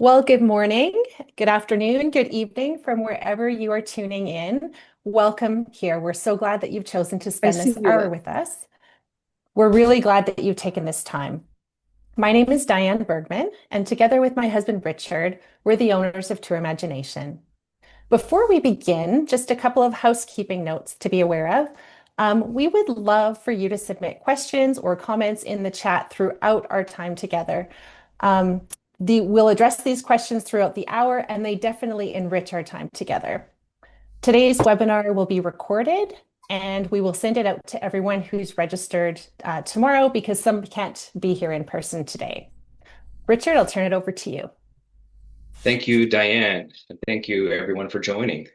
Well, good morning, good afternoon, good evening from wherever you are tuning in. Welcome here. We're so glad that you've chosen to I spend see this you. hour with us. We're really glad that you've taken this time. My name is Diane Bergman, and together with my husband Richard, we're the owners of Tour Imagination. Before we begin, just a couple of housekeeping notes to be aware of. We would love for you to submit questions or comments in the chat throughout our time together. Um, we'll address these questions throughout the hour, and they definitely enrich our time together. Today's webinar will be recorded, and we will send it out to everyone who's registered tomorrow because some can't be here in person today. Richard, I'll turn it over to you. Thank you, Diane, and thank you everyone for joining.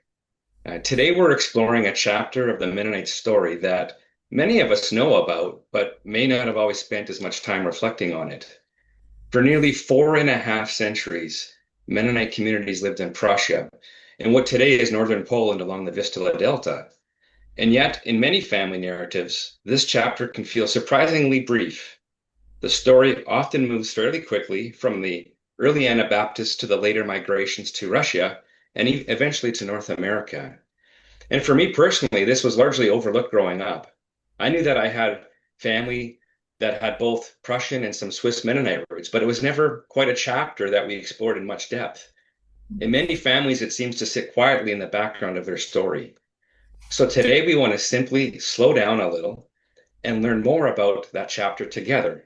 Today we're exploring a chapter of the Mennonite story that many of us know about, but may not have always spent as much time reflecting on it. For nearly 4.5 centuries, Mennonite communities lived in Prussia, in what today is northern Poland along the Vistula Delta. And yet, in many family narratives, this chapter can feel surprisingly brief. The story often moves fairly quickly from the early Anabaptists to the later migrations to Russia and eventually to North America. And for me personally, this was largely overlooked growing up. I knew that I had family that had both Prussian and some Swiss Mennonite roots, but it was never quite a chapter that we explored in much depth. In many families, it seems to sit quietly in the background of their story. So today we want to simply slow down a little and learn more about that chapter together,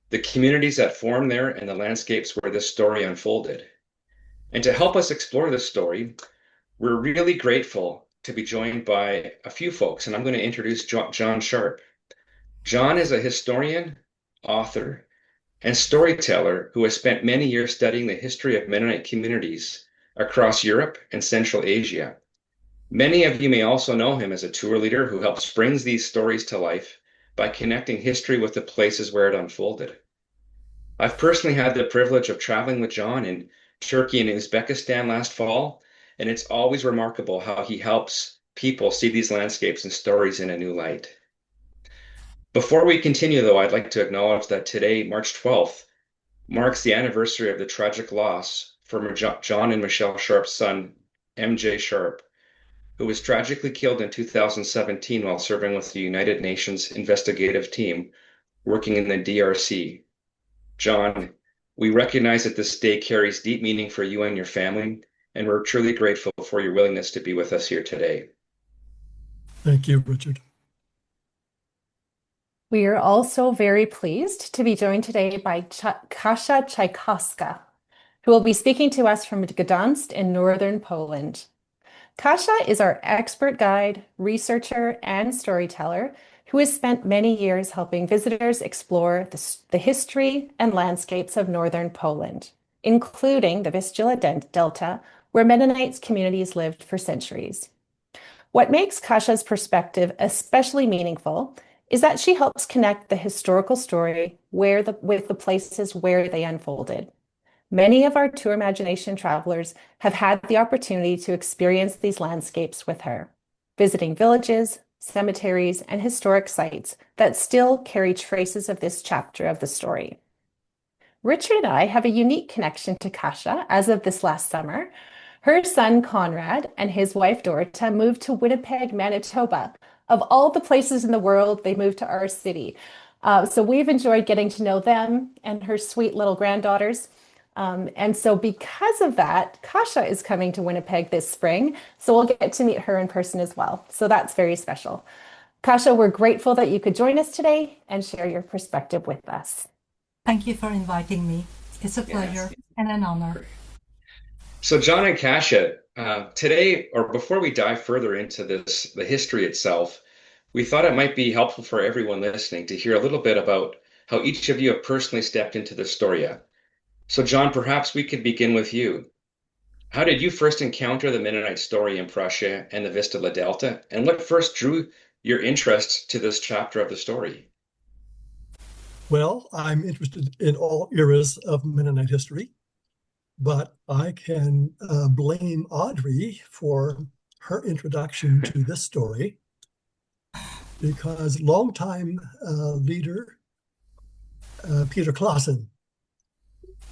the communities that formed there and the landscapes where this story unfolded. And to help us explore this story, we're really grateful to be joined by a few folks, and I'm going to introduce John Sharp. John is a historian, author, and storyteller who has spent many years studying the history of Mennonite communities across Europe and Central Asia. Many of you may also know him as a tour leader who helps bring these stories to life by connecting history with the places where it unfolded. I've personally had the privilege of traveling with John in Turkey and Uzbekistan last fall, and it's always remarkable how he helps people see these landscapes and stories in a new light. Before we continue, though, I'd like to acknowledge that today, March 12th, marks the anniversary of the tragic loss for John and Michelle Sharp's son, MJ Sharp, who was tragically killed in 2017 while serving with the United Nations investigative team working in the DRC. John, we recognize that this day carries deep meaning for you and your family, and we're truly grateful for your willingness to be with us here today. Thank you, Richard. We are also very pleased to be joined today by Kasia Czaykowska, who will be speaking to us from Gdansk in northern Poland. Kasia is our expert guide, researcher, and storyteller who has spent many years helping visitors explore the history and landscapes of northern Poland, including the Vistula Delta, where Mennonite communities lived for centuries. What makes Kasia's perspective especially meaningful is that she helps connect the historical story with the places where they unfolded. Many of our Tour Imagination travelers have had the opportunity to experience these landscapes with her, visiting villages, cemeteries, and historic sites that still carry traces of this chapter of the story. Richard and I have a unique connection to Kasia as of this last summer. Her son Conrad and his wife Dorota moved to Winnipeg, Manitoba. Of all the places in the world, they moved to our city. So we've enjoyed getting to know them and her sweet little granddaughters. And so because of that, Kasia is coming to Winnipeg this spring. So we'll get to meet her in person as well. So that's very special. Kasia, we're grateful that you could join us today and share your perspective with us. Thank you for inviting me. It's a pleasure and an honor. So, John and Kasia, today, or before we dive further into the history itself, we thought it might be helpful for everyone listening to hear a little bit about how each of you have personally stepped into the story. So, John, perhaps we could begin with you. How did you first encounter the Mennonite story in Prussia and the Vistula Delta, and what first drew your interest to this chapter of the story? Well, I'm interested in all eras of Mennonite history, but I can blame Audrey for her introduction to this story because longtime leader Peter Clausen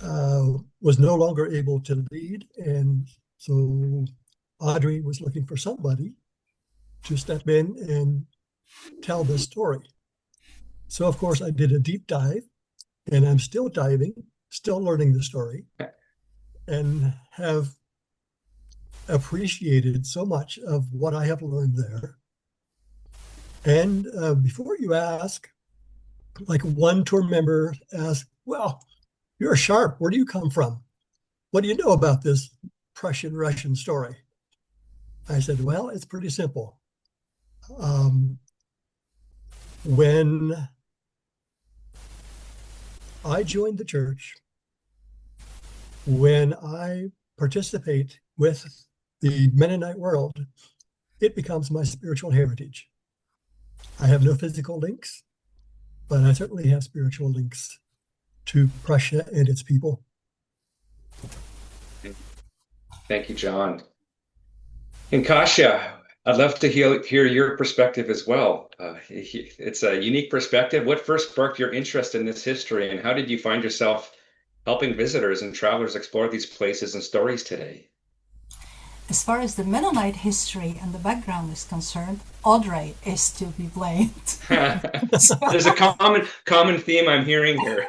was no longer able to lead, and so Audrey was looking for somebody to step in and tell this story. So, of course, I did a deep dive, and I'm still diving, still learning the story, and have appreciated so much of what I have learned there. And before you ask, like one tour member asked, well, you're Sharp. Where do you come from? What do you know about this Prussian-Russian story? I said, well, it's pretty simple. When I joined the church, when I participate with the Mennonite world, it becomes my spiritual heritage. I have no physical links, but I certainly have spiritual links to Prussia and its people. Thank you, John. And Kasia, I'd love to hear your perspective as well. It's a unique perspective. What first sparked your interest in this history, and how did you find yourself helping visitors and travelers explore these places and stories today? As far as the Mennonite history and the background is concerned, Audrey is to be blamed. There's a common theme I'm hearing here.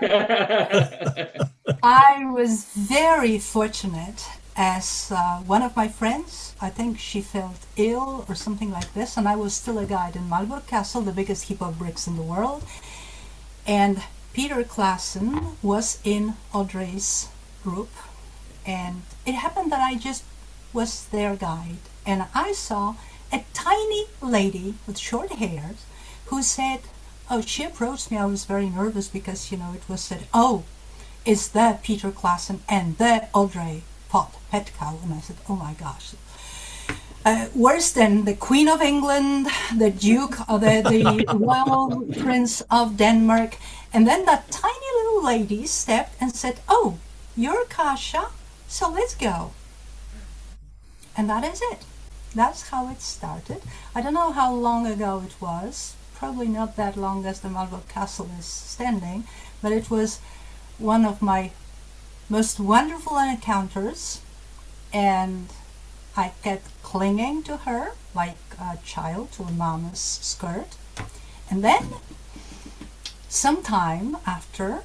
I was very fortunate as one of my friends, I think she felt ill or something like this, and I was still a guide in Malbork Castle, the biggest heap of bricks in the world. And Peter Claassen was in Audrey's group, and it happened that I just was their guide, and I saw a tiny lady with short hair who said, oh, she approached me. I was very nervous because, you know, it was said, oh, is that Peter Claassen and the Audrey pet cow? And I said, oh my gosh. Worse than the Queen of England, the Duke, or the Royal Prince of Denmark. And then that tiny little lady stepped and said, oh, you're Kasia, so let's go. And that is it. That's how it started. I don't know how long ago it was. Probably not that long as the Malbork Castle is standing, but it was one of my most wonderful encounters, and I kept clinging to her like a child to a mama's skirt. And then, sometime after,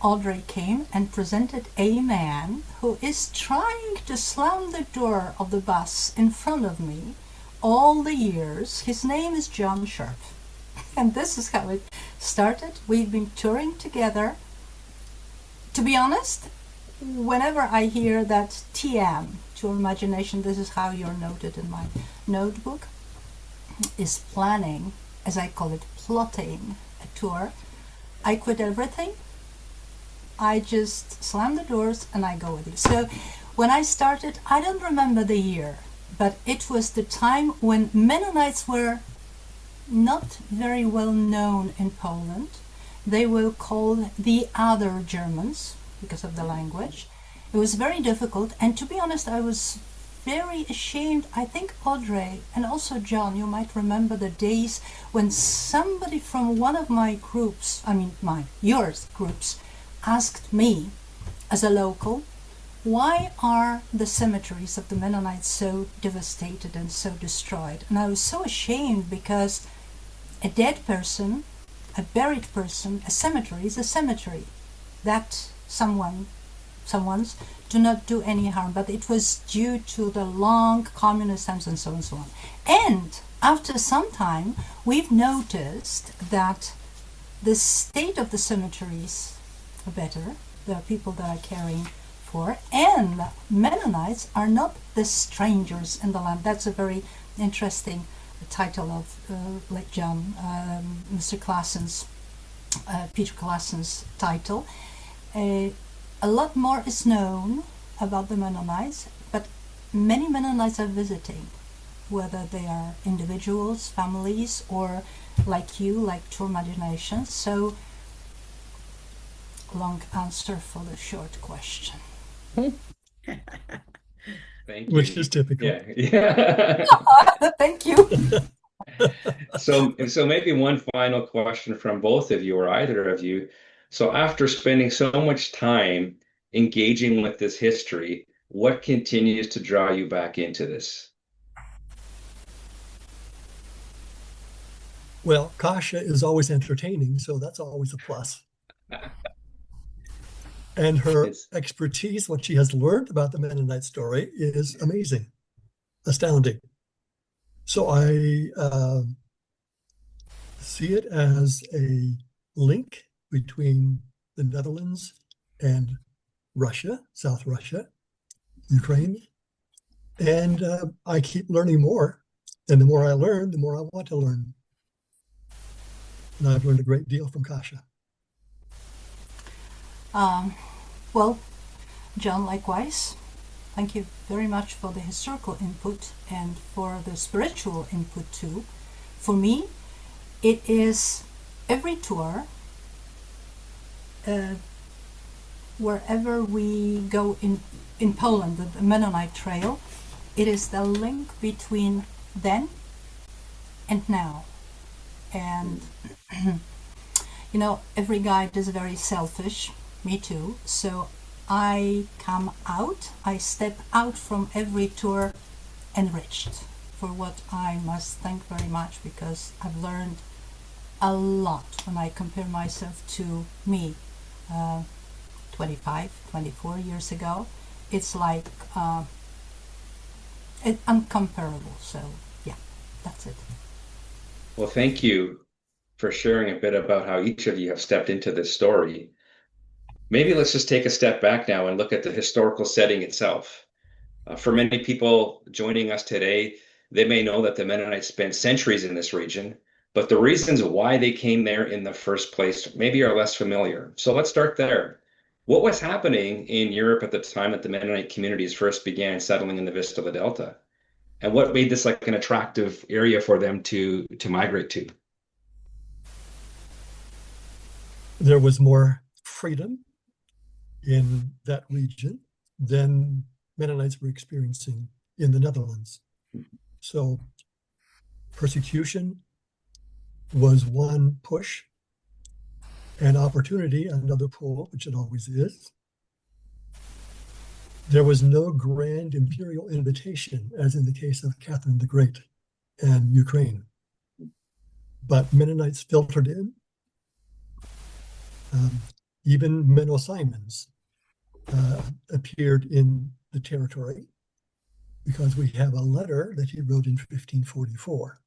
Audrey came and presented a man who is trying to slam the door of the bus in front of me all the years. His name is John Sharp. And this is how it started. We've been touring together. To be honest, whenever I hear that TM, to imagination, this is how you're noted in my notebook, is planning, as I call it, plotting a tour, I quit everything. I just slam the doors and I go with you. So when I started, I don't remember the year, but it was the time when Mennonites were not very well known in Poland. They were called the other Germans because of the language. It was very difficult, and to be honest, I was very ashamed. I think Audrey and also John, you might remember the days when somebody from one of my groups, yours groups, asked me as a local, why are the cemeteries of the Mennonites so devastated and so destroyed? And I was so ashamed because a dead person, a buried person, a cemetery is a cemetery. That someone's do not do any harm, but it was due to the long communist times and so on and so on. And after some time, we've noticed that the state of the cemeteries are better. There are people that are caring for, and Mennonites are not the strangers in the land. That's a very interesting title of like John, Mr. Claassen's, Peter Claassen's title. A lot more is known about the Mennonites, but many Mennonites are visiting, whether they are individuals, families, or like you, like tour imaginations. So, long answer for the short question. Thank you. Which is typical. Yeah. Thank you. So maybe one final question from both of you or either of you. So after spending so much time engaging with this history, what continues to draw you back into this? Well, Kasia is always entertaining, so that's always a plus. And her It's expertise, what she has learned about the Mennonite story, is amazing, astounding. So I see it as a link between the Netherlands and Russia, South Russia, Ukraine. And I keep learning more. And the more I learn, the more I want to learn. And I've learned a great deal from Kasia. Well, John, likewise, thank you very much for the historical input and for the spiritual input too. For me, it is every tour, wherever we go in Poland, the Mennonite Trail, it is the link between then and now. And, you know, every guide is very selfish, me too. So I step out from every tour enriched, for what I must thank very much, because I've learned a lot when I compare myself to me 25, 24 years ago. It's like uncomparable. So yeah, that's it. Well, thank you for sharing a bit about how each of you have stepped into this story. Maybe let's just take a step back now and look at the historical setting itself. For many people joining us today, they may know that the Mennonites spent centuries in this region, but the reasons why they came there in the first place maybe are less familiar. So let's start there. What was happening in Europe at the time that the Mennonite communities first began settling in the Vistula Delta? And what made this like an attractive area for them to migrate to? There was more freedom in that region than Mennonites were experiencing in the Netherlands. So persecution was one push, and opportunity another pull, which it always is. There was no grand imperial invitation, as in the case of Catherine the Great and Ukraine. But Mennonites filtered in. Even Menno Simons appeared in the territory, because we have a letter that he wrote in 1544.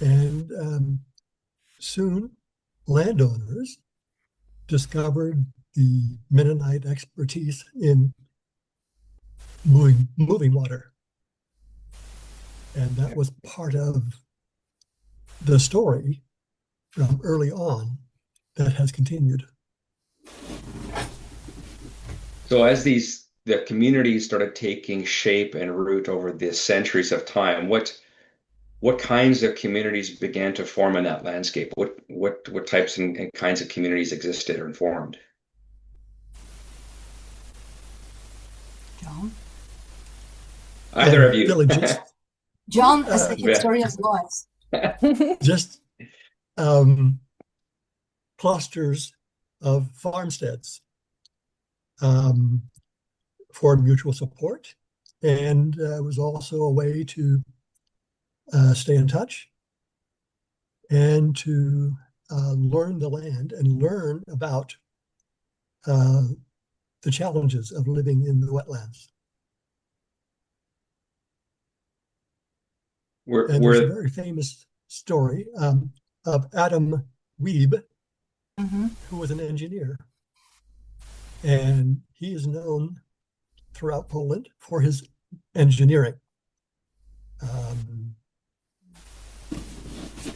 And soon landowners discovered the Mennonite expertise in moving water. And that was part of the story from early on that has continued. So as the communities started taking shape and root over the centuries of time, what kinds of communities began to form in that landscape? What types and kinds of communities existed or formed? John? Either of you. Villages. John, as the historian was. Just clusters of farmsteads for mutual support, and was also a way to stay in touch and to learn the land and learn about the challenges of living in the wetlands. And there's a very famous story of Adam Wiebe, who was an engineer. And he is known throughout Poland for his engineering.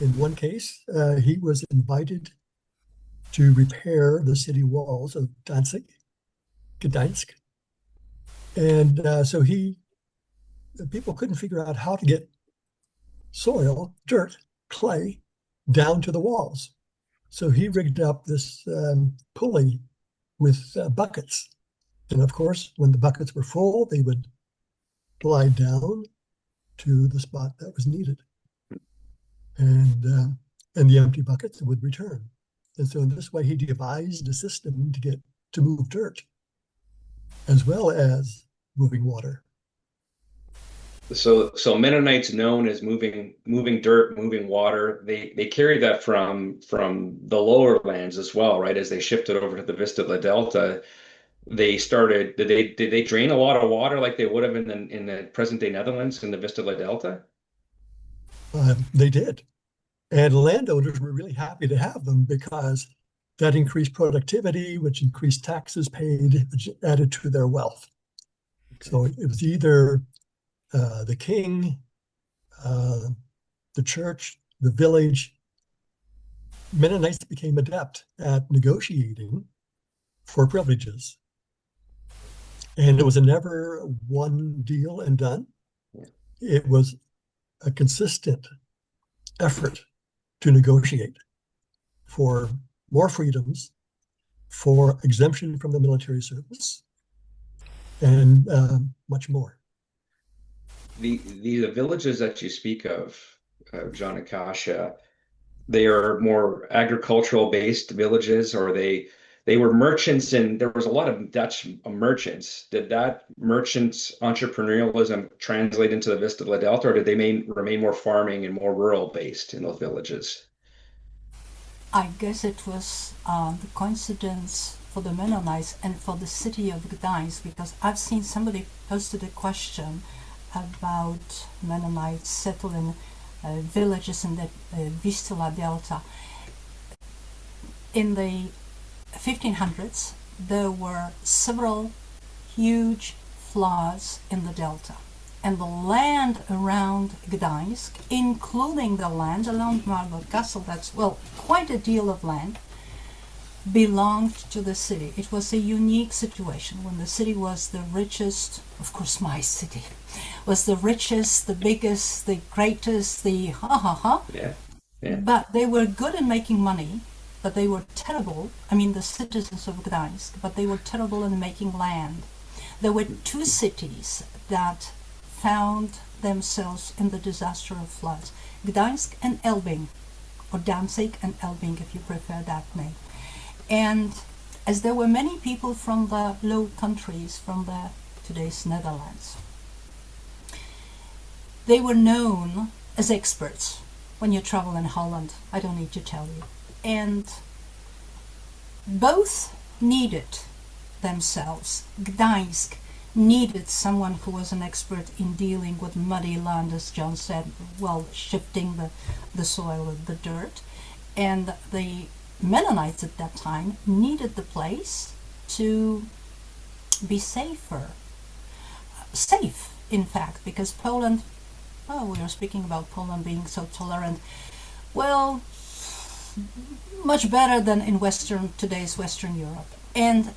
In one case, he was invited to repair the city walls of Gdańsk. And so people couldn't figure out how to get soil, dirt, clay, down to the walls. So he rigged up this pulley with buckets. And of course, when the buckets were full, they would glide down to the spot that was needed. And the empty buckets would return. And so in this way, he devised a system to move dirt as well as moving water. So Mennonites known as moving dirt, moving water. They carried that from the lower lands as well, right? As they shifted over to the Vistula Delta, they started. Did they drain a lot of water like they would have in the present day Netherlands in the Vistula Delta? They did. And landowners were really happy to have them because that increased productivity, which increased taxes paid, which added to their wealth. Okay. So it was either the king, the church, the village. Mennonites became adept at negotiating for privileges. And it was a never one deal and done. Yeah. It was a consistent effort to negotiate for more freedoms, for exemption from the military service, and much more. The villages that you speak of, John and Kasia, they are more agricultural based villages, or they were merchants, and there was a lot of Dutch merchants. Did that merchants entrepreneurialism translate into the Vistula Delta, or did they remain more farming and more rural based in those villages? I guess it was the coincidence for the Mennonites and for the city of Gdańsk, because I've seen somebody posted a question about Mennonites settling villages in the Vistula Delta. In the 1500s, there were several huge floods in the delta, and the land around Gdańsk, including the land around Marble Castle, that's, well, quite a deal of land, belonged to the city. It was a unique situation when the city was the richest, of course my city, was the richest, the biggest, the greatest, the Yeah. But they were good in making money, but they were terrible, I mean the citizens of Gdańsk, but they were terrible in making land. There were two cities that found themselves in the disaster of floods, Gdańsk and Elbing, or Danzig and Elbing if you prefer that name. And as there were many people from the Low Countries, from the today's Netherlands, they were known as experts when you travel in Holland, I don't need to tell you. And both needed themselves. Gdańsk needed someone who was an expert in dealing with muddy land, as John said, well, shifting the soil and the dirt. And the Mennonites at that time needed the place to be safe, in fact, because Poland, we are speaking about Poland being so tolerant, well, much better than in today's Western Europe. And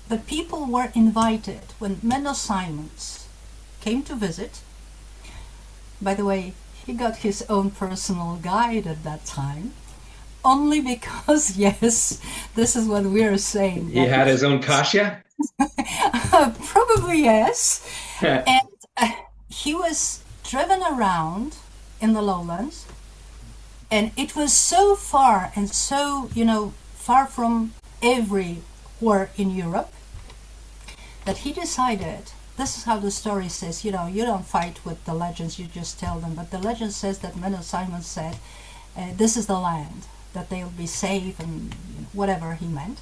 the people were invited when Menno Simons came to visit. By the way, he got his own personal guide at that time, only because, yes, this is what we're saying. He had his own Kasia? Probably yes. And he was driven around in the lowlands, and it was so far and so, far from everywhere in Europe, that he decided, this is how the story says, you don't fight with the legends, you just tell them, but the legend says that Menno Simons said, this is the land, that they'll be safe, and whatever he meant.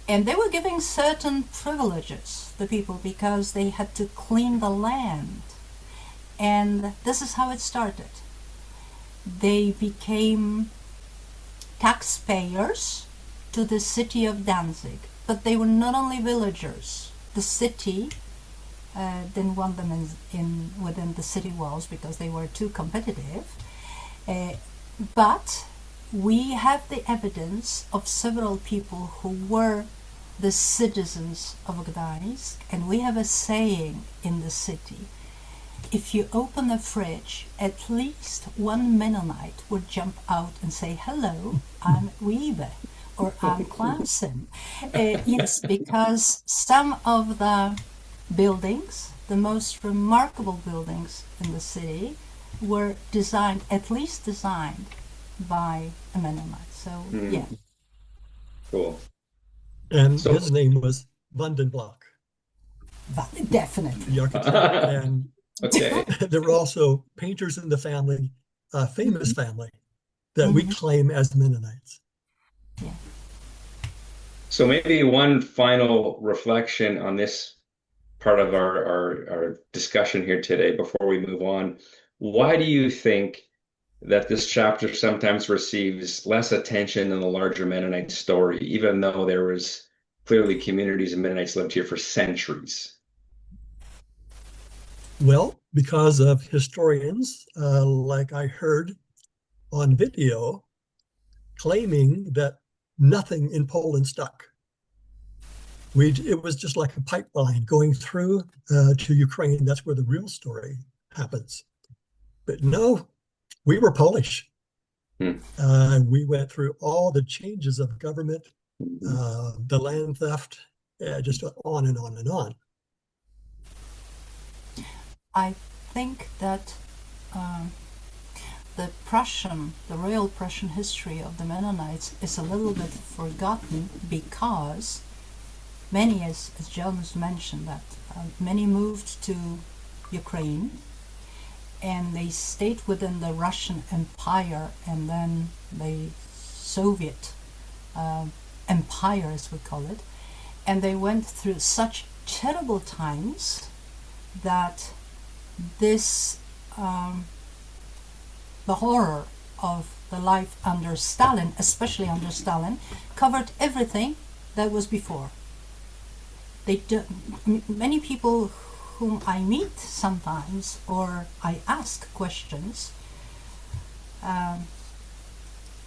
And they were giving certain privileges, the people, because they had to clean the land. And this is how it started. They became taxpayers to the city of Danzig, but they were not only villagers. The city didn't want them within the city walls because they were too competitive. But we have the evidence of several people who were the citizens of Gdańsk, and we have a saying in the city: if you open a fridge, at least one Mennonite would jump out and say, "Hello, I'm Wiebe," or "I'm Clausen." Yes, because some of the buildings, the most remarkable buildings in the city, were designed, at least designed, by a Mennonite. So, yeah. Cool. And So, his name was Van den Block, Definitely. the architect. And okay. there were also painters in the family, a famous family that we Mhm. claim as Mennonites. Yeah. So maybe one final reflection on this part of our discussion here today before we move on. Why do you think that this chapter sometimes receives less attention than the larger Mennonite story, even though there was clearly communities of Mennonites lived here for centuries? Well, because of historians, like I heard on video, claiming that nothing in Poland stuck. It was just like a pipeline going through to Ukraine. That's where the real story happens. But no, we were Polish. Hmm. We went through all the changes of government, Mhm. the land theft, just on and on and on. I think that um, the real Prussian history of the Mennonites is a little bit forgotten because many, as John has mentioned, that many moved to Ukraine and they stayed within the Russian Empire and then the Soviet empire, as we call it, and they went through such terrible times that this the horror of the life under Stalin, especially under Stalin, covered everything that was before. Many people whom I meet sometimes or I ask questions,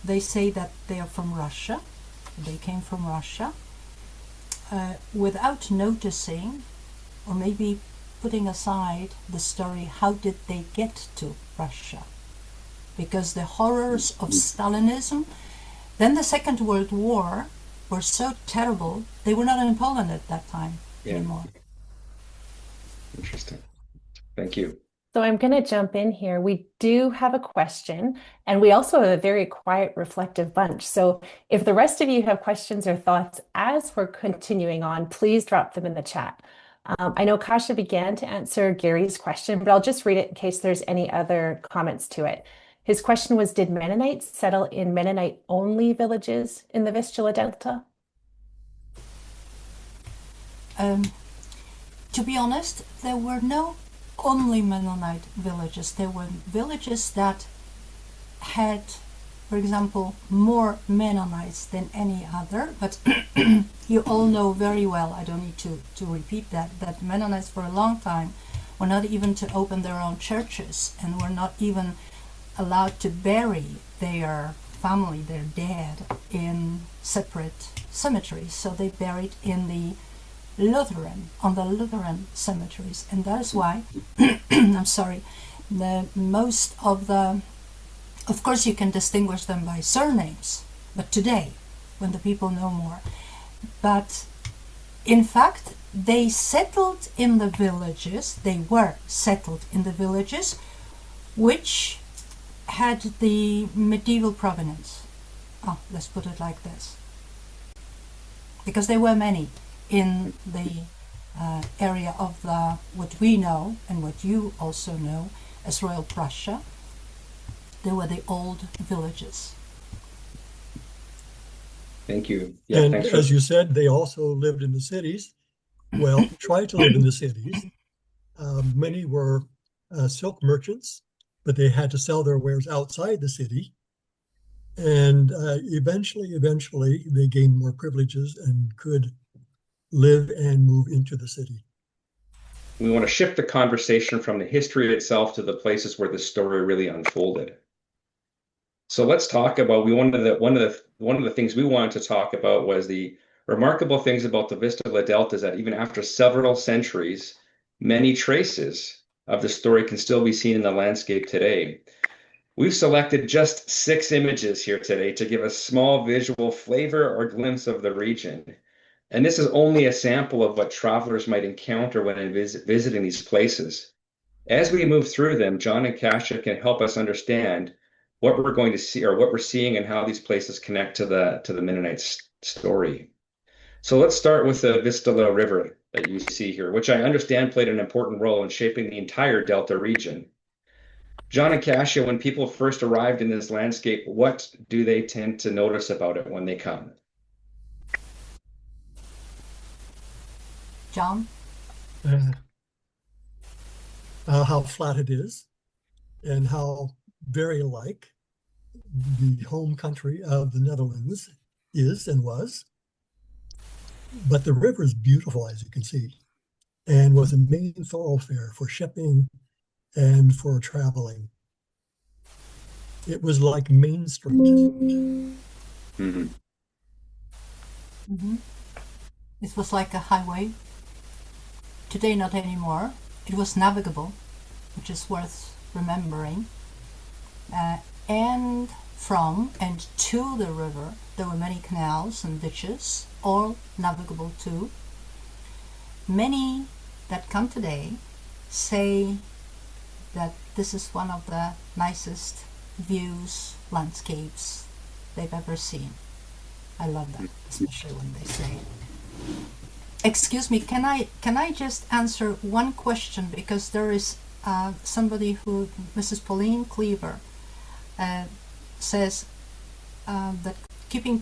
they say that they are from Russia, they came from Russia, without noticing or maybe putting aside the story, how did they get to Russia? Because the horrors of Stalinism, then the Second World War, were so terrible, they were not in Poland at that time anymore. Interesting. Thank you. So I'm going to jump in here. We do have a question, and we also have a very quiet, reflective bunch. So if the rest of you have questions or thoughts as we're continuing on, please drop them in the chat. I know Kasia began to answer Gary's question, but I'll just read it in case there's any other comments to it. His question was, did Mennonites settle in Mennonite-only villages in the Vistula Delta? To be honest, there were no only Mennonite villages. There were villages that had, for example, more Mennonites than any other, but you all know very well, I don't need to repeat that Mennonites for a long time were not even to open their own churches and were not even allowed to bury their family, their dead, in separate cemeteries. So they buried in the on the Lutheran cemeteries, and that is why I'm sorry, most of course you can distinguish them by surnames, but today, when the people know more, but in fact they settled in the villages, which had the medieval provenance. Let's put it like this, because there were many in the area of what we know and what you also know as Royal Prussia. There were the old villages. Thank you. Yeah, and as you said, they also lived in the cities. Well, tried to live in the cities. Many were silk merchants, but they had to sell their wares outside the city. And eventually, they gained more privileges and could live and move into the city. We want to shift the conversation from the history itself to the places where the story really unfolded. So let's talk about one of the things we wanted to talk about was the remarkable things about the Vistula Delta is that even after several centuries, many traces of the story can still be seen in the landscape today. We've selected just 6 images here today to give a small visual flavor or glimpse of the region. And this is only a sample of what travelers might encounter when visiting these places. As we move through them, John and Kasia can help us understand what we're going to see or what we're seeing and how these places connect to the Mennonite story. So let's start with the Vistula River that you see here, which I understand played an important role in shaping the entire Delta region. John and Kasia, when people first arrived in this landscape, what do they tend to notice about it when they come? John? Uh, how flat it is and how very like the home country of the Netherlands is and was. But the river is beautiful, as you can see, and was a main thoroughfare for shipping and for traveling. It was like Main Street. Mm-hmm. Mm-hmm. It was like a highway. Today, not anymore. It was navigable, which is worth remembering. And from and to the river, there were many canals and ditches, all navigable too. Many that come today say that this is one of the nicest views, landscapes they've ever seen. I love that, especially when they say it. Excuse me, can I just answer one question, because there is somebody who, Mrs. Pauline Cleaver, says that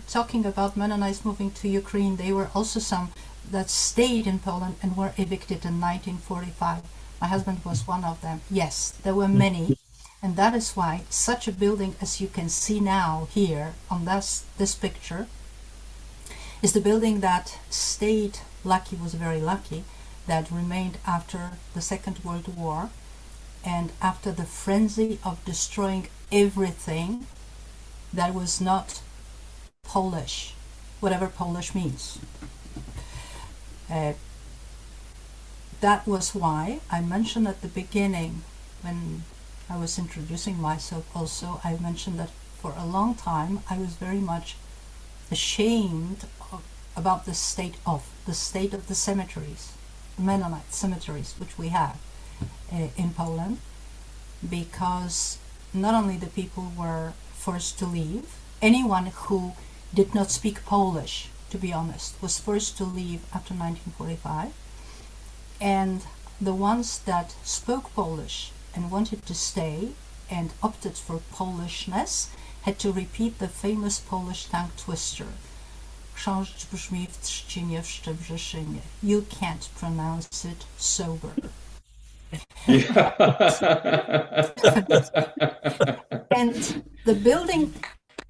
talking about Mennonites moving to Ukraine, they were also some that stayed in Poland and were evicted in 1945. My husband was one of them. Yes, there were many, and that is why such a building as you can see now here on this picture is the building that stayed lucky, was very lucky, that remained after the Second World War and after the frenzy of destroying everything that was not Polish, whatever Polish means. That was why I mentioned at the beginning, when I was introducing myself also, I mentioned that for a long time I was very much ashamed about the state of the cemeteries, the Mennonite cemeteries, which we have in Poland, because not only the people were forced to leave, anyone who did not speak Polish, to be honest, was forced to leave after 1945, and the ones that spoke Polish and wanted to stay and opted for Polishness had to repeat the famous Polish tongue twister. Chrząszcz brzmi w trzcinie, w Szczebrzeszynie. You can't pronounce it sober. And the building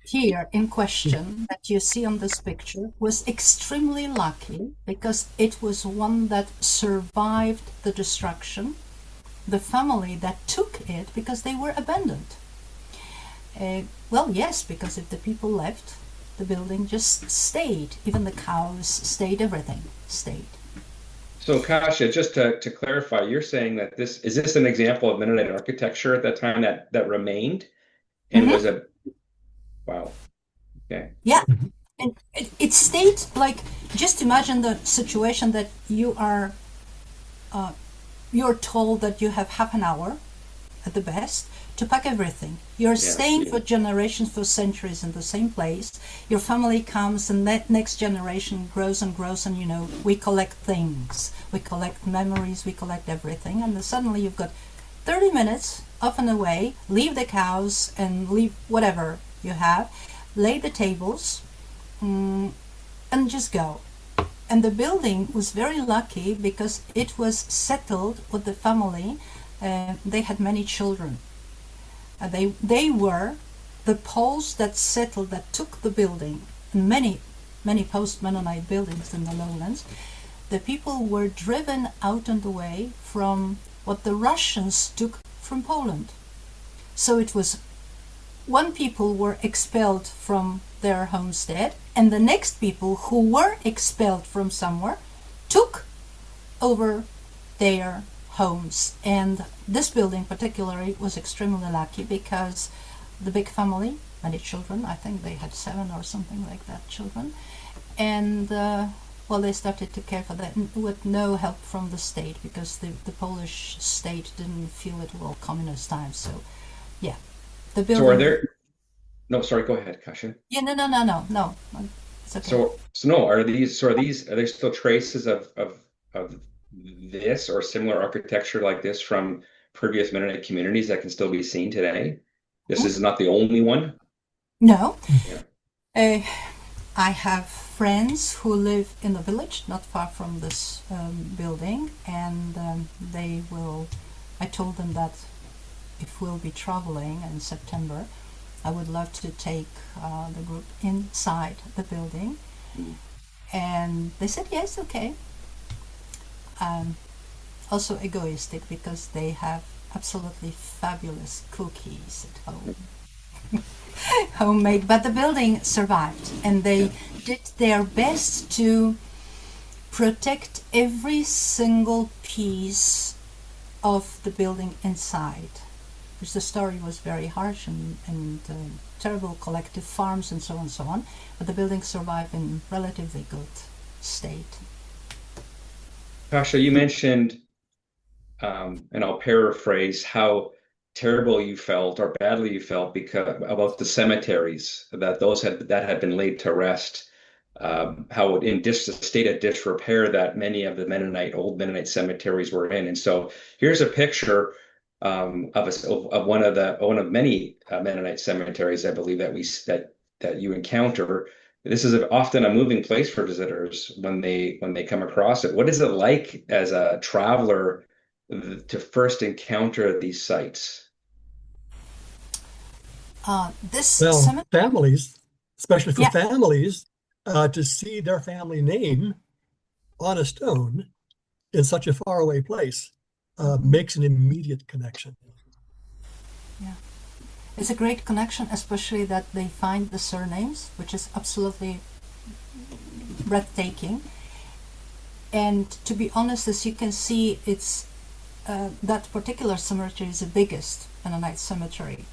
here in question that you see on this picture was extremely lucky, because it was one that survived the destruction. The family that took it, because they were abandoned. Well, yes, because if the people left, the building just stayed. Even the cows stayed, everything stayed. So Kasia, just to clarify, you're saying that is this an example of Mennonite architecture at that time that remained and was a, wow, okay. Yeah, and it stayed like, just imagine the situation that you're told that you have half an hour at the best to pack everything. You're staying for generations, for centuries in the same place. Your family comes and that next generation grows and grows, and we collect things. We collect memories, we collect everything, and then suddenly you've got 30 minutes off and away, leave the cows and leave whatever you have, lay the tables, and just go. And the building was very lucky because it was settled with the family. They had many children. They were the Poles that settled, that took the building, and many post-Mennonite buildings in the lowlands. The people were driven out and away from what the Russians took from Poland. So it was one people were expelled from their homestead, and the next people who were expelled from somewhere took over their homes. And this building particularly was extremely lucky because the big family, many children, I think they had 7 or something like that children, and well, they started to care for that with no help from the state, because the Polish state didn't feel it were communist times. So yeah, the building. So are there, no, sorry, go ahead, Kasia. Yeah, no. It's okay. So no, are there still traces of this or similar architecture like this from previous Mennonite communities that can still be seen today? This is not the only one. No. Yeah. I have friends who live in the village not far from this building, and I told them that if we'll be traveling in September, I would love to take the group inside the building. And they said yes, okay. Also egoistic because they have absolutely fabulous cookies at home. Homemade, but the building survived, and they did their best to protect every single piece of the building inside, because the story was very harsh and terrible collective farms and so on, but the building survived in relatively good state. Kasia, you mentioned, and I'll paraphrase, how terrible you felt or badly you felt about the cemeteries that had been laid to rest, how in a state of disrepair that many of the old Mennonite cemeteries were in. And so here's a picture of one of many Mennonite cemeteries, I believe, that you encounter. This is often a moving place for visitors when they come across it. What is it like as a traveler to first encounter these sites? Families, especially for Yeah. families, to see their family name on a stone in such a faraway place makes an immediate connection. Yeah, it's a great connection, especially that they find the surnames, which is absolutely breathtaking. And to be honest, as you can see, it's that particular cemetery is the biggest Mennonite cemetery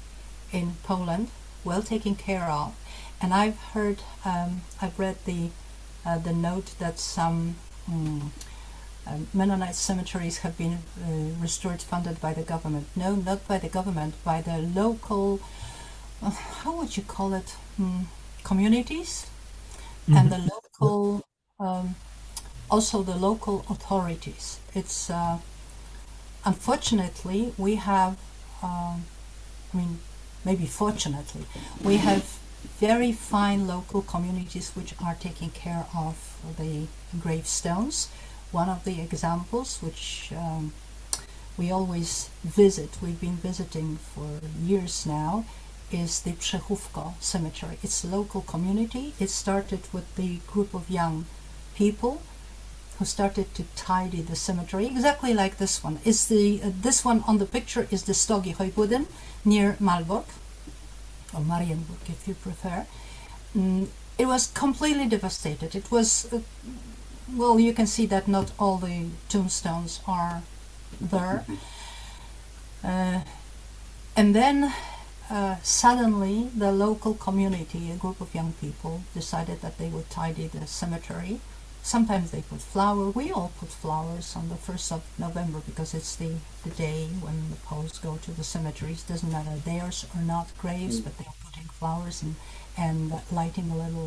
in Poland, well taken care of. And I've read the note that some Mennonite cemeteries have been restored, funded by the government. No, not by the government, by the local, how would you call it, communities, and the local, also the local authorities. It's unfortunately we have, maybe fortunately, we have very fine local communities which are taking care of the gravestones. One of the examples which we always visit, we've been visiting for years now, is the Czaykowska cemetery. It's a local community. It started with the group of young people who started to tidy the cemetery, exactly like this one. This one on the picture is the Stogi Hojbudyn near Malbork, or Marienburg if you prefer. It was completely devastated. It was, you can see that not all the tombstones are there. And then suddenly the local community, a group of young people, decided that they would tidy the cemetery. Sometimes they put flowers. We all put flowers on the 1st of November because it's the day when the Poles go to the cemeteries. Doesn't matter theirs or not graves, but they're putting flowers and lighting a little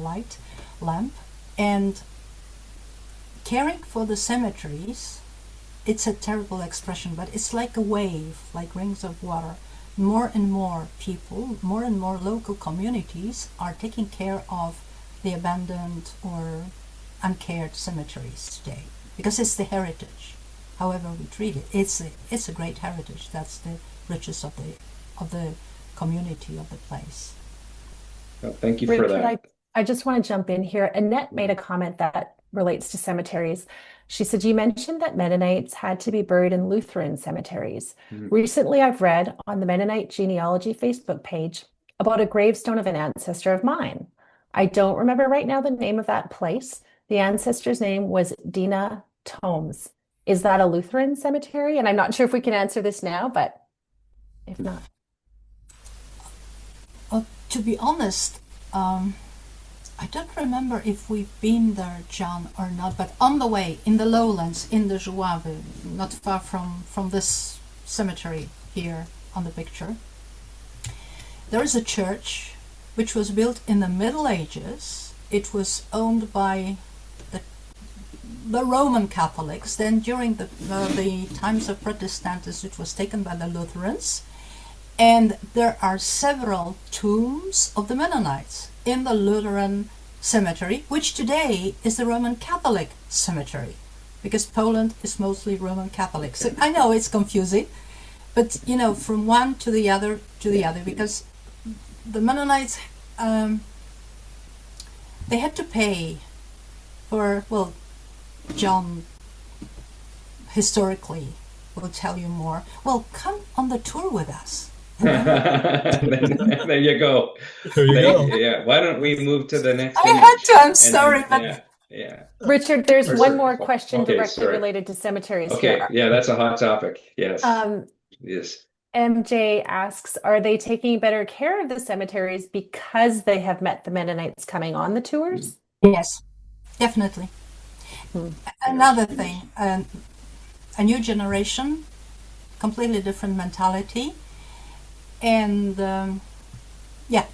lamp. And caring for the cemeteries, it's a terrible expression, but it's like a wave, like rings of water. More and more people, more and more local communities are taking care of the abandoned or uncared cemeteries today, because it's the heritage. However we treat it, it's a great heritage. That's the riches of the community of the place. Well, thank you for that. I just want to jump in here. Annette made a comment that relates to cemeteries. She said, you mentioned that Mennonites had to be buried in Lutheran cemeteries. Recently, I've read on the Mennonite genealogy Facebook page about a gravestone of an ancestor of mine. I don't remember right now the name of that place. The ancestor's name was Dina Tomes. Is that a Lutheran cemetery? And I'm not sure if we can answer this now, but if not. To be honest, I don't remember if we've been there, John, or not, but on the way, in the lowlands, in the Żuławy, not far from this cemetery here on the picture, there is a church which was built in the Middle Ages. it was owned by the Roman Catholics. Then during the times of Protestantism, it was taken by the Lutherans. And there are several tombs of the Mennonites in the Lutheran cemetery, which today is the Roman Catholic cemetery, because Poland is mostly Roman Catholic. So I know it's confusing, but you know, from one to the other, because the Mennonites, they had to pay for, well, John historically will tell you more. Well, come on the tour with us. There you go. There you go. Yeah. Why don't we move to the next I image? had to, I'm sorry, but Yeah. Richard, there's Or- one more question okay, directly sorry. related to cemeteries Okay. here. Yeah, that's a hot topic. Yes. Yes. MJ asks, are they taking better care of the cemeteries because they have met the Mennonites coming on the tours? yes, definitely. Another thing, a new generation, completely different mentality, and yeah.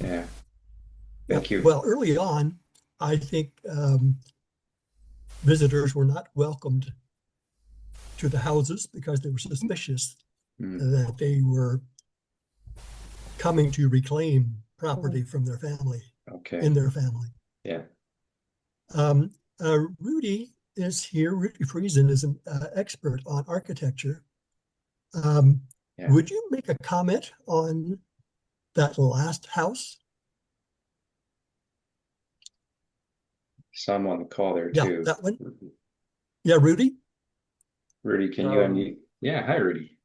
Yeah. Thank you. Well, early on, I think visitors were not welcomed to the houses because they were suspicious that they were coming to reclaim property from their family, Okay. in their family. Yeah. Rudy is here. Rudy Friesen is an expert on architecture. Yeah. Would you make a comment on that last house? Some on the call there Yeah, too. that one. Yeah, Rudy? Rudy, can you unmute? Yeah. Hi, Rudy.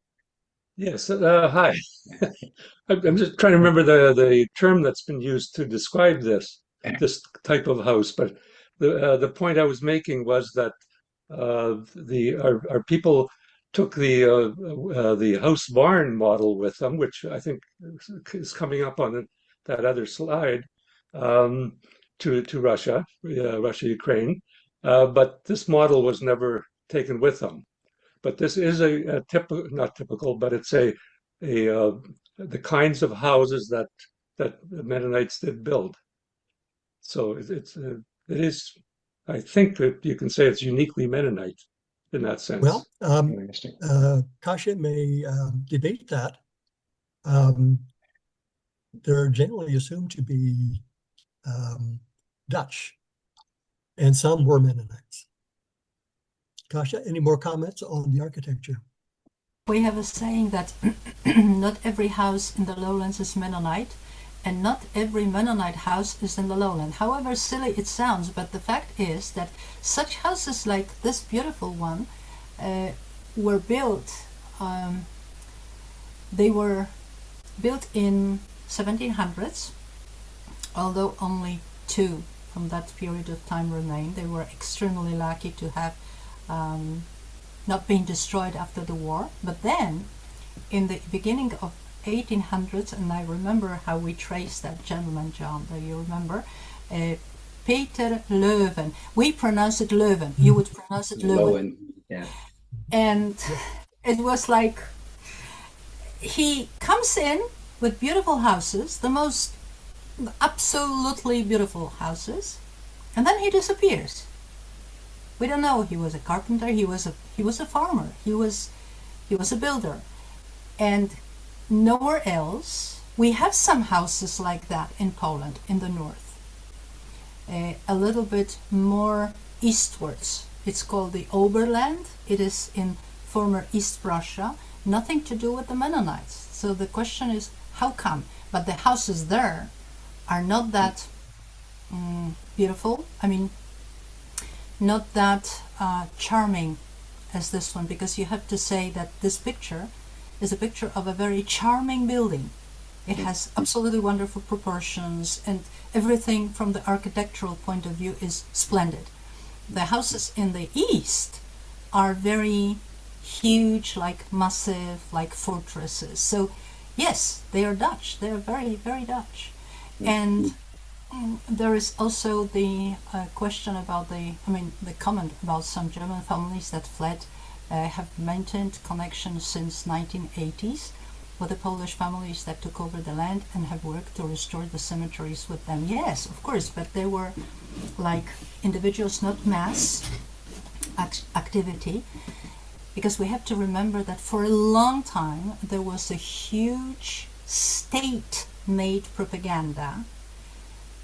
Yes, hi. I'm just trying to remember the term that's been used to describe this type of house, but the point I was making was that our people took the house barn model with them, which I think is coming up on that other slide, to Russia, Ukraine, but this model was never taken with them. But this is a typical, not typical, but it's the kinds of houses that the Mennonites did build. So it is, I think that you can say it's uniquely Mennonite in that sense. Well, Interesting. Kasia may debate that. They're generally assumed to be Dutch, and some were Mennonites. Kasia, any more comments on the architecture? We have a saying that not every house in the lowlands is Mennonite, and not every Mennonite house is in the lowland. However silly it sounds, but the fact is that such houses like this beautiful one were built, they were built in 1700s, although only two from that period of time remain. They were extremely lucky to have not being destroyed after the war. But then in the beginning of 1800s, and I remember how we traced that gentleman, John, do you remember? Peter Leuven. We pronounce it Leuven. You would pronounce it Leuven. Yeah. And it was like he comes in with beautiful houses, the most absolutely beautiful houses, and then he disappears. We don't know. He was a carpenter. He was a farmer. He was a builder, and nowhere else. We have some houses like that in Poland, in the north, a little bit more eastwards. It's called the Oberland. It is in former East Prussia. Nothing to do with the Mennonites. So the question is, how come? But the houses there are not that beautiful. I mean, not that charming as this one, because you have to say that this picture is a picture of a very charming building. It has absolutely wonderful proportions, and everything from the architectural point of view is splendid. The houses in the east are very huge, like massive, like fortresses. So yes, they are Dutch. They are very, very Dutch. And there is also the question about the comment about some German families that fled have maintained connection since 1980s. with the Polish families that took over the land and have worked to restore the cemeteries with them. Yes, of course, but they were like individuals, not mass activity, because we have to remember that for a long time there was a huge state-made propaganda.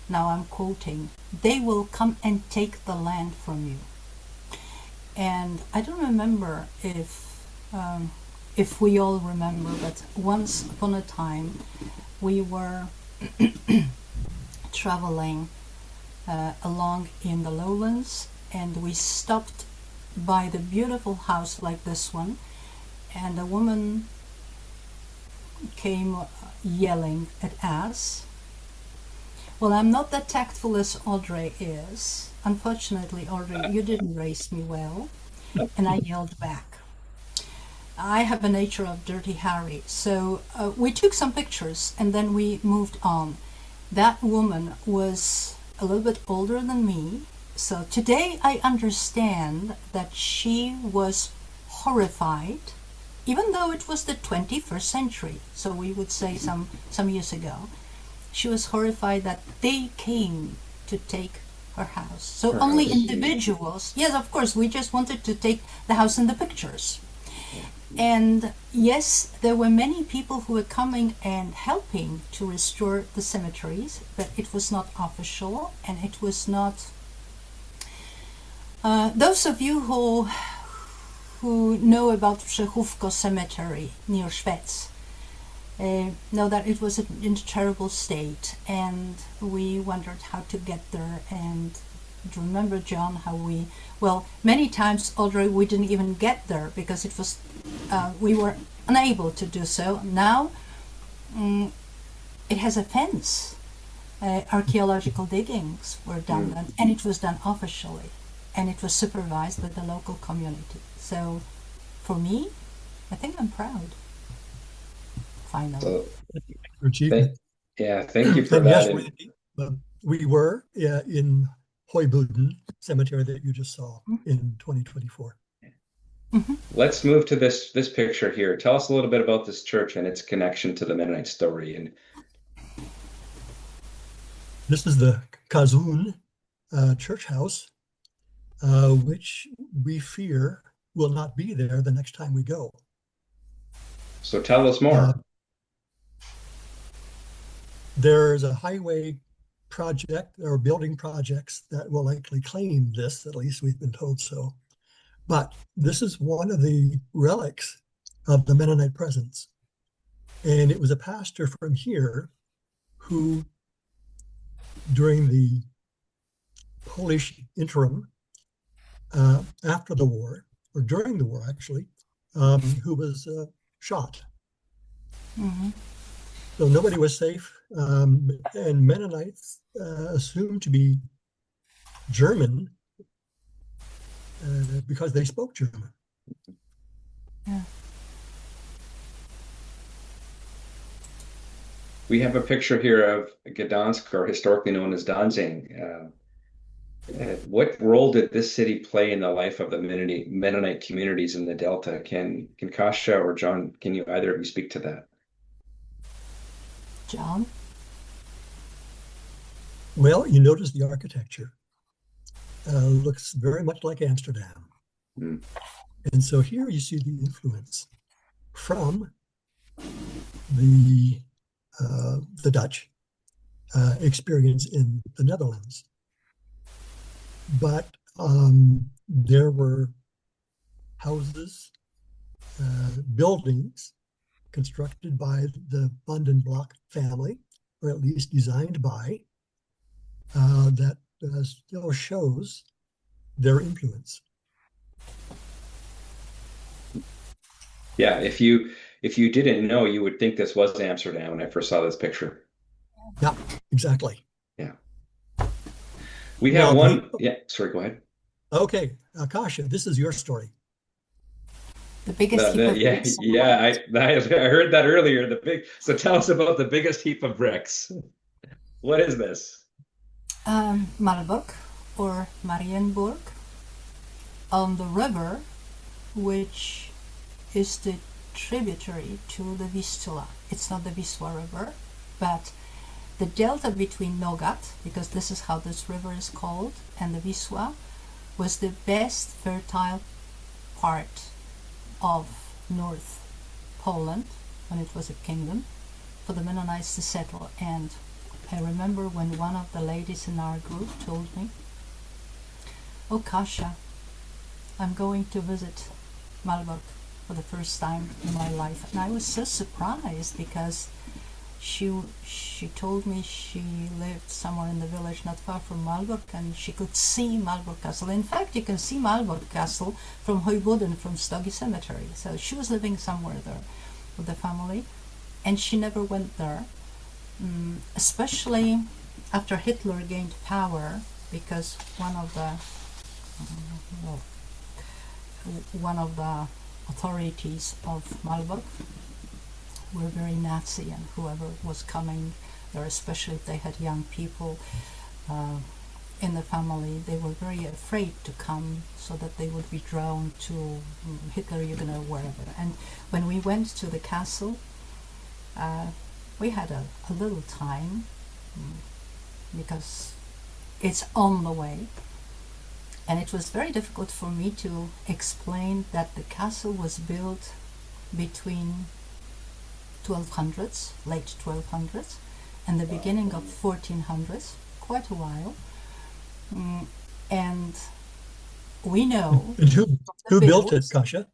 Now I'm quoting, "They will come and take the land from you." And I don't remember if we all remember, but once upon a time we were traveling along in the lowlands, and we stopped by the beautiful house like this one, and a woman came yelling at us. Well, I'm not that tactful as Audrey is. Unfortunately, Audrey, you didn't raise me well, and I yelled back. I have a nature of Dirty Harry, so we took some pictures and then we moved on. That woman was a little bit older than me, so today I understand that she was horrified, even though it was the 21st century, so we would say some years ago. She was horrified that they came to take her house. So Her only house. individuals, yes, of course, we just wanted to take the house in the pictures. And yes, there were many people who were coming and helping to restore the cemeteries, but it was not official, and it was not... those of you who know about Rzechówko Cemetery near Szwec know that it was in a terrible state, and we wondered how to get there. And do you remember, John, how many times, Audrey, we didn't even get there because it was we were unable to do so. Now it has a fence. Archaeological diggings were done, and it was done officially, and it was supervised by the local community. So for me, I think I'm proud. Finally. So, Achievement. thank you for And that. yes, we were in Heubuden Cemetery that you just saw in 2024. Let's move to this picture here. Tell us a little bit about this church and its connection to the Mennonite story. And this is the Kazun church house, which we fear will not be there the next time we go. so tell us more. There's a highway project or building projects that will likely claim this, at least we've been told so. But this is one of the relics of the Mennonite presence. And it was a pastor from here who, during the Polish interim after the war, or during the war actually, who was shot. So nobody was safe, and Mennonites assumed to be German because they spoke German. Yeah. We have a picture here of Gdansk, or historically known as Danzig. What role did this city play in the life of the Mennonite communities in the Delta? Can Kasia or John, can you either of you speak to that? John? Well, you notice the architecture looks very much like Amsterdam. And so here you see the influence from the Dutch experience in the Netherlands. But there were houses, buildings constructed by the Vandenbroek family, or at least designed by, that still shows their influence. Yeah, if you didn't know, you would think this was Amsterdam when I first saw this picture. Yeah, exactly. Yeah. We have sorry, go ahead. Okay, Kasia, this is your story. The biggest heap of bricks. I heard that earlier. So tell us about the biggest heap of bricks. What is this? Malbork, or Marienburg, on the river, which is the tributary to the Vistula. It's not the Wisła River, but the delta between Nogat, because this is how this river is called, and the Wisła was the best fertile part of North Poland when it was a kingdom for the Mennonites to settle. And I remember when one of the ladies in our group told me, "Oh, Kasia, I'm going to visit Malbork for the first time in my life." And I was so surprised because she told me she lived somewhere in the village not far from Malbork, and she could see Malbork Castle. In fact, you can see Malbork Castle from Hoybuden, from Stogi Cemetery. So she was living somewhere there with the family, and she never went there, especially after Hitler gained power, because one of the authorities of Malbork were very Nazi, and whoever was coming there, especially if they had young people in the family, they were very afraid to come so that they would be drawn to Hitlerjugend or wherever. And when we went to the castle, we had a little time because it's on the way. And it was very difficult for me to explain that the castle was built between 1200s, late 1200s, and the beginning of 1400s, quite a while. And we know... And who built it, Kasia?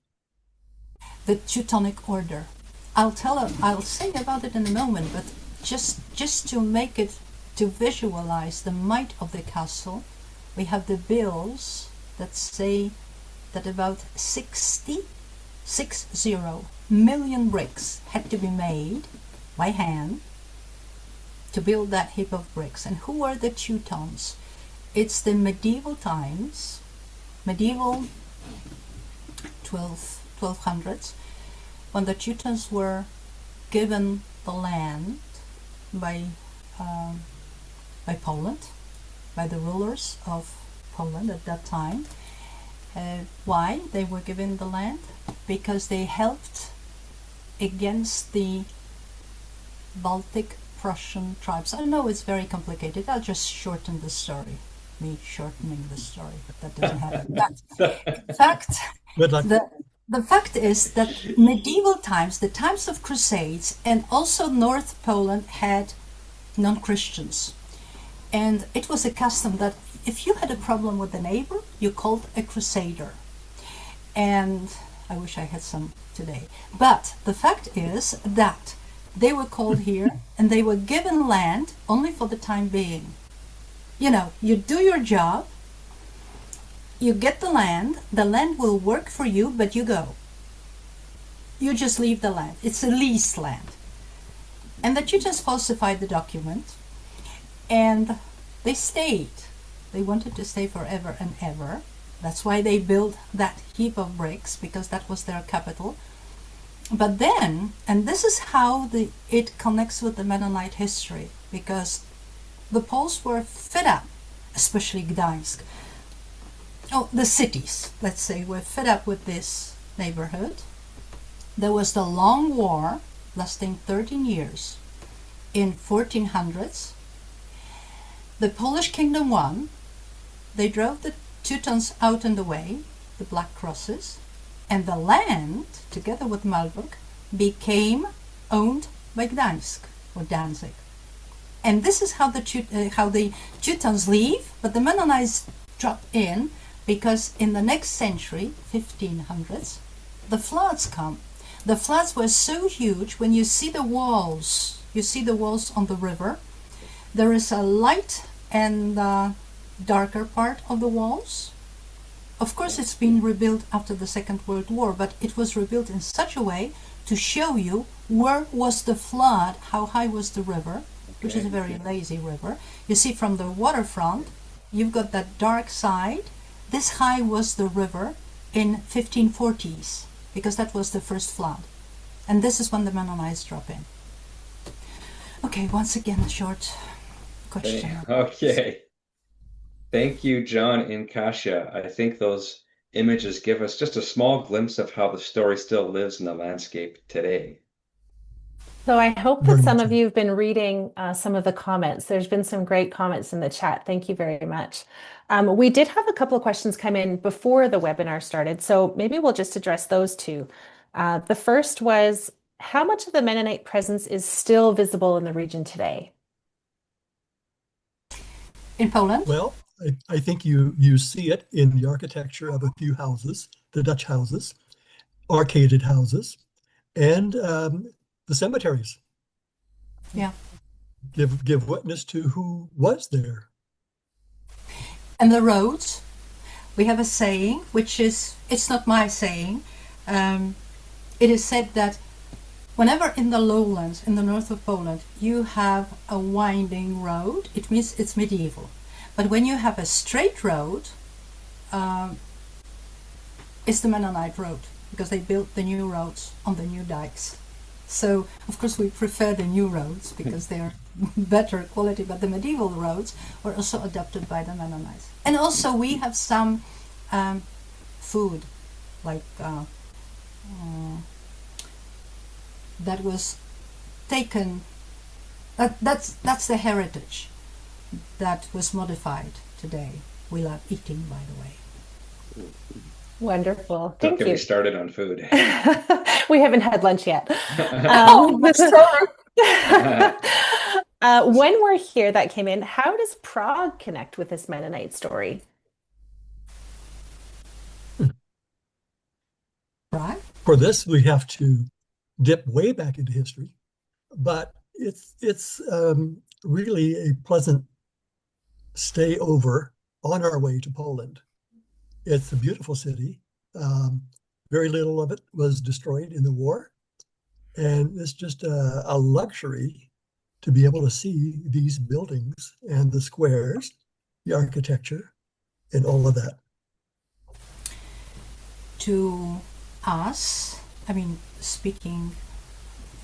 The Teutonic Order. I'll say about it in a moment, but just to make it, to visualize the might of the castle, we have the bills that say that about 60 million bricks had to be made by hand to build that heap of bricks. And who are the Teutons? It's the medieval times, medieval 1200s, when the Teutons were given the land by Poland, by the rulers of Poland at that time. Why they were given the land? Because they helped against the Baltic Prussian tribes. I know it's very complicated. I'll just shorten the story. Me shortening the story, but that doesn't happen. But in fact, the fact is that medieval times, the times of Crusades, and also North Poland had non-Christians. And it was a custom that if you had a problem with a neighbor, you called a crusader. And I wish I had some today. But the fact is that they were called here and they were given land only for the time being. You know, you do your job, you get the land will work for you, but you go. You just leave the land. It's a leased land. And that you just falsified the document, and they stayed. They wanted to stay forever and ever. That's why they built that heap of bricks, because that was their capital. But then, and this is how it connects with the Mennonite history, because the Poles were fed up, especially Gdańsk. Oh, the cities, let's say, were fed up with this neighborhood. There was the long war lasting 13 years in 1400s. The Polish kingdom won. They drove the Teutons out and away, the Black Crosses, and the land, together with Malbork, became owned by Gdańsk or Danzig. And this is how the Teutons leave, but the Mennonites drop in, because in the next century, 1500s, the floods come. The floods were so huge. When you see the walls on the river, there is a light and darker part of the walls. Of course, it's been rebuilt after the Second World War, but it was rebuilt in such a way to show you where was the flood, how high was the river, which is a very lazy river. You see from the waterfront, you've got that dark side. This high was the river in 1540s, because that was the first flood. And this is when the Mennonites drop in. Okay, once again, a short question. Okay. Thank you, John and Kasia. I think those images give us just a small glimpse of how the story still lives in the landscape today. So I hope that Very some much of so. you have been reading some of the comments. There's been some great comments in the chat. Thank you very much. We did have a couple of questions come in before the webinar started, so maybe we'll just address those two. The first was, how much of the Mennonite presence is still visible in the region today? In Poland? Well, I think you see it in the architecture of a few houses, the Dutch houses, arcaded houses, and the cemeteries. Yeah. Give witness to who was there. And the roads. We have a saying, which is, it's not my saying. It is said that whenever in the lowlands, in the north of Poland, you have a winding road, it means it's medieval. But when you have a straight road, it's the Mennonite road, because they built the new roads on the new dikes. So, of course, we prefer the new roads because they are better quality, but the medieval roads were also adopted by the Mennonites. And also we have some food, like that was taken, that's the heritage that was modified today. We love eating, by the way. Wonderful. Don't Thank get you. me started on food. We haven't had lunch yet. Oh, that's true. When we're here, that came in, how does Prague connect with this Mennonite story? Right? For this, we have to dip way back into history, but it's really a pleasant stay over on our way to Poland. It's a beautiful city. Very little of it was destroyed in the war, and it's just a luxury to be able to see these buildings and the squares, the architecture, and all of that. To us, I mean, speaking,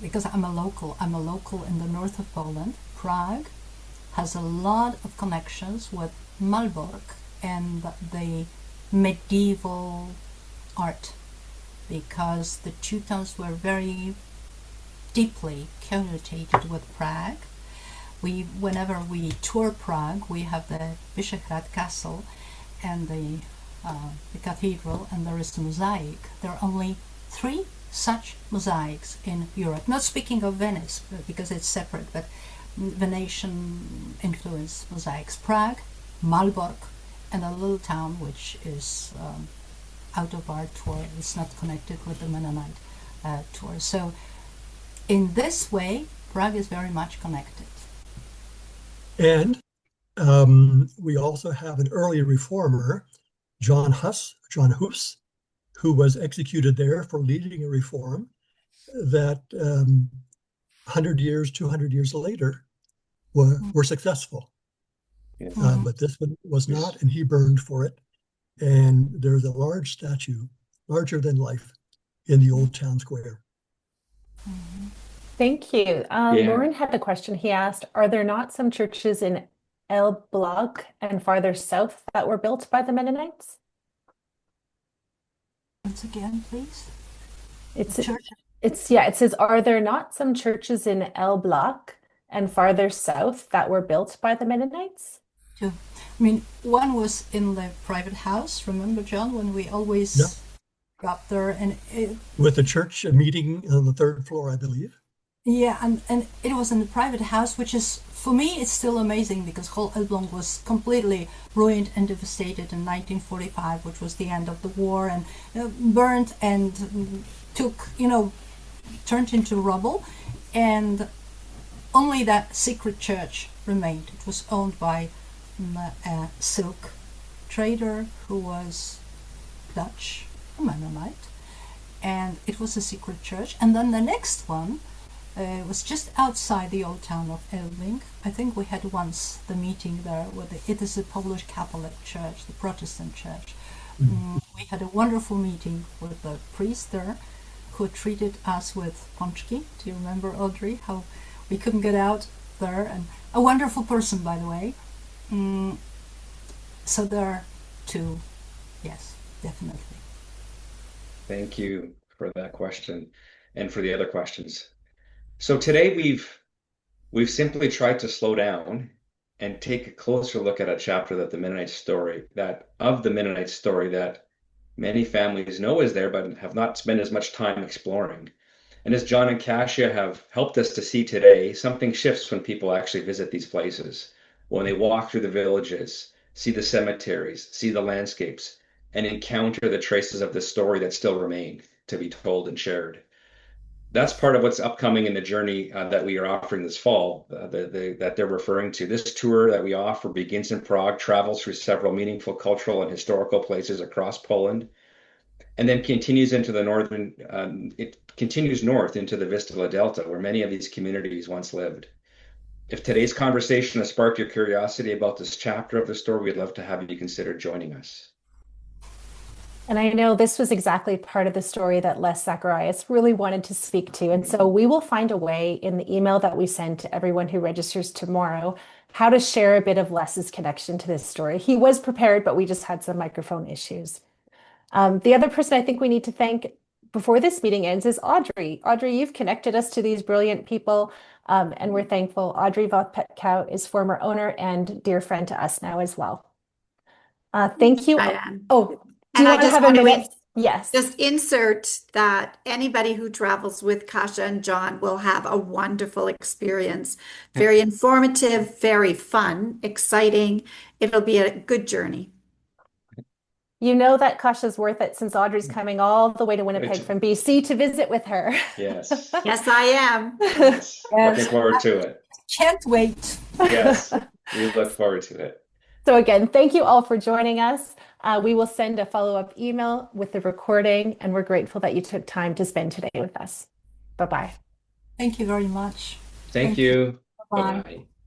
because I'm a local in the north of Poland, Prague has a lot of connections with Malbork and the medieval art, because the two towns were very deeply connotated with Prague. Whenever we tour Prague, we have the Vyšehrad Castle and the cathedral, and there is the mosaic. There are only 3 such mosaics in Europe. Not speaking of Venice, because it's separate, but Venetian influenced mosaics. Prague, Malbork, and a little town which is out of our tour. It's not connected with the Mennonite tour. So in this way, Prague is very much connected. And we also have an early reformer, John Hus, who was executed there for leading a reform that 100 years, 200 years later were successful. Yeah. But this one was not, and he burned for it. And there's a large statue, larger than life, in the old town square. Thank you. Lauren had a question. He asked, are there not some churches in Overlook and farther south that were built by the Mennonites? Once again, please. It says, are there not some churches in Overlook and farther south that were built by the Mennonites? Yeah. I mean, one was in the private house. Remember, John, when we always got there, and with the church meeting on the 3rd floor, I believe. Yeah, and it was in the private house, which is, for me, it's still amazing, because whole Elbląg was completely ruined and devastated in 1945, which was the end of the war, and burnt and turned into rubble, and only that secret church remained. It was owned by a silk trader who was Dutch, a Mennonite, and it was a secret church. And then the next one was just outside the old town of Elbląg. I think we had once the meeting there it is a Polish Catholic church, the Protestant church. We had a wonderful meeting with the priest there, who treated us with pączki. Do you remember, Audrey, how we couldn't get out there? And a wonderful person, by the way. So there are 2, yes, definitely. Thank you for that question and for the other questions. So today we've simply tried to slow down and take a closer look at a chapter that the Mennonite story that many families know is there but have not spent as much time exploring. And as John and Kasia have helped us to see today, something shifts when people actually visit these places. When they walk through the villages, see the cemeteries, see the landscapes, and encounter the traces of the story that still remain to be told and shared. That's part of what's upcoming in the journey that we are offering this fall, that they're referring to. This tour that we offer begins in Prague, travels through several meaningful cultural and historical places across Poland, and then continues into the it continues north into the Vistula Delta, where many of these communities once lived. If today's conversation has sparked your curiosity about this chapter of the story, we'd love to have you consider joining us. And I know this was exactly part of the story that Les Zacharias really wanted to speak to. And so we will find a way in the email that we send to everyone who registers tomorrow how to share a bit of Les's connection to this story. He was prepared, but we just had some microphone issues. The other person I think we need to thank before this meeting ends is Audrey. Audrey, you've connected us to these brilliant people, and we're thankful. Audrey Voth-Petkow is former owner and dear friend to us now as well. Thank you. Diane. Oh, do And you I want to just have a want to minute? Yes. just insert that anybody who travels with Kasia and John will have a wonderful experience. Very informative, very fun, exciting. It'll be a good journey. You know that Kasia's worth it since Audrey's coming all the way to Winnipeg from BC to visit with her. Yes. Yes, I am. Yes. Looking forward to it. Can't wait. Yes, we look forward to it. So again, thank you all for joining us. We will send a follow-up email with the recording, and we're grateful that you took time to spend today with us. Bye-bye. Thank you very much. Thank you. Bye. Bye-bye.